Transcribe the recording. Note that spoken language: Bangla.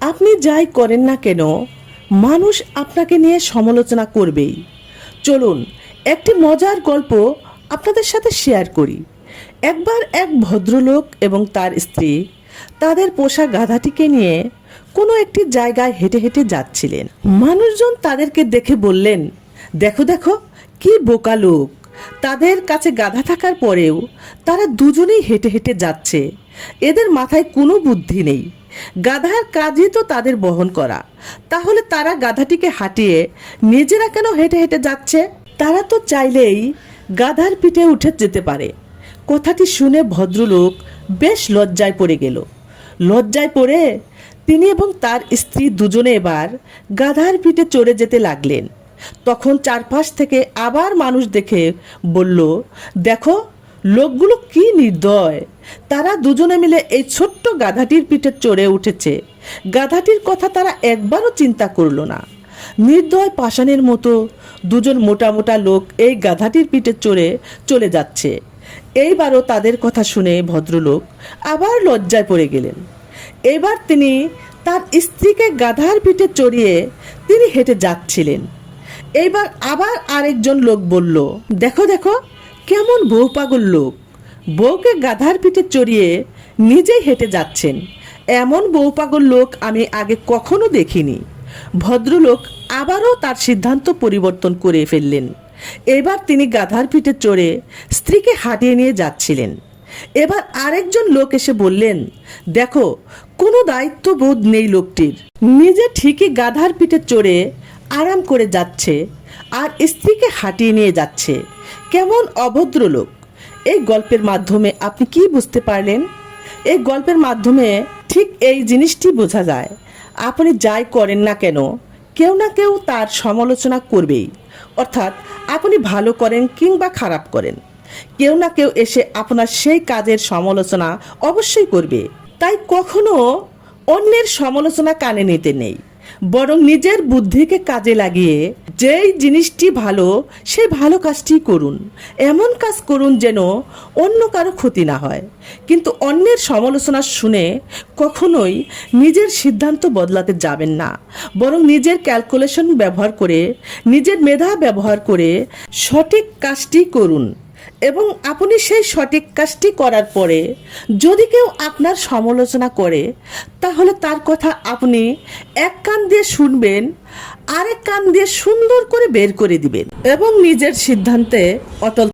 আপনি যাই করেন না কেন মানুষ আপনাকে নিয়ে সমালোচনা করবেই। চলুন একটি মজার গল্প আপনাদের সাথে শেয়ার করি। একবার এক ভদ্রলোক এবং তার স্ত্রী তাদের পোষা গাধাটিকে নিয়ে কোনো একটি জায়গায় হেঁটে হেঁটে যাচ্ছিলেন। মানুষজন তাদেরকে দেখে বললেন, দেখো দেখো কি বোকা লোক, তাদের কাছে গাধা থাকার পরেও তারা দুজনেই হেঁটে হেঁটে যাচ্ছে। এদের মাথায় কোনো বুদ্ধি নেই। গাধার কাজই তো তাদের বহন করা, তাহলে তারা গাধাটিকে হাঁটিয়ে নিজেরা কেন হেঁটে হেঁটে যাচ্ছে? তারা তো চাইলেই গাধার পিঠে উঠে যেতে পারে। কথাটি শুনে ভদ্রলোক বেশ লজ্জায় পড়ে গেল। লজ্জায় পড়ে তিনি এবং তার স্ত্রী দুজনে এবার গাধার পিঠে চড়ে যেতে লাগলেন। তখন চারপাশ থেকে আবার মানুষ দেখে বলল, দেখো লোকগুলো কি নির্দয়, তারা দুজনে মিলে এই ছোট্ট গাধাটির পিঠে চড়ে উঠেছে। গাধাটির কথা তারা একবারও চিন্তা করলো না। নির্দয় পাষাণের মতো দুজন মোটা মোটা লোক এই গাধাটির পিঠে চড়ে চলে যাচ্ছে। এইবারও তাদের কথা শুনে ভদ্রলোক আবার লজ্জায় পড়ে গেলেন। এবার তিনি তার স্ত্রীকে গাধার পিঠে চড়িয়ে তিনি হেঁটে যাচ্ছিলেন। এইবার আবার আরেকজন লোক বলল, দেখো দেখো কেমন বউ পাগল লোক, বউকে গাধার পিঠে চড়িয়ে নিজেই হেঁটে যাচ্ছেন। এমন বউ পাগল লোক আমি আগে কখনো দেখিনি। ভদ্রলোক আবারও তার সিদ্ধান্ত পরিবর্তন করে ফেললেন। এবার তিনি গাধার পিঠে চড়ে স্ত্রীকে হাঁটিয়ে নিয়ে যাচ্ছিলেন। এবার আরেকজন লোক এসে বললেন, দেখো কোনো দায়িত্ববোধ নেই লোকটির, নিজে ঠিকই গাধার পিঠে চড়ে আরাম করে যাচ্ছে আর স্ত্রীকে হাঁটিয়ে নিয়ে যাচ্ছে। কেমন অভদ্র লোক। এই গল্পের মাধ্যমে আপনি কি বুঝতে পারলেন? এই গল্পের মাধ্যমে ঠিক এই জিনিসটি বোঝা যায়, আপনি যাই করেন না কেন কেউ না কেউ তার সমালোচনা করবেই। অর্থাৎ আপনি ভালো করেন কিংবা খারাপ করেন, কেউ না কেউ এসে আপনার সেই কাজের সমালোচনা অবশ্যই করবে। তাই কখনো অন্যের সমালোচনা কানে নিতে নেই, বরং নিজের বুদ্ধিকে কাজে লাগিয়ে যেই জিনিসটি ভালো সেই ভালো কাজটি করুন। এমন কাজ করুন যেন অন্য কারো ক্ষতি না হয়। কিন্তু অন্যের সমালোচনা শুনে কখনোই নিজের সিদ্ধান্ত বদলাতে যাবেন না, বরং নিজের ক্যালকুলেশন ব্যবহার করে, নিজের মেধা ব্যবহার করে সঠিক কাজটি করুন। এবং আপনি সেই সঠিক কাজটি করার পরে যদি কেউ আপনার সমালোচনা করে, তাহলে তার কথা আপনি এক কান দিয়ে শুনবেন, আরেক কান দিয়ে সুন্দর করে বের করে দিবেন এবং নিজের সিদ্ধান্তে অটল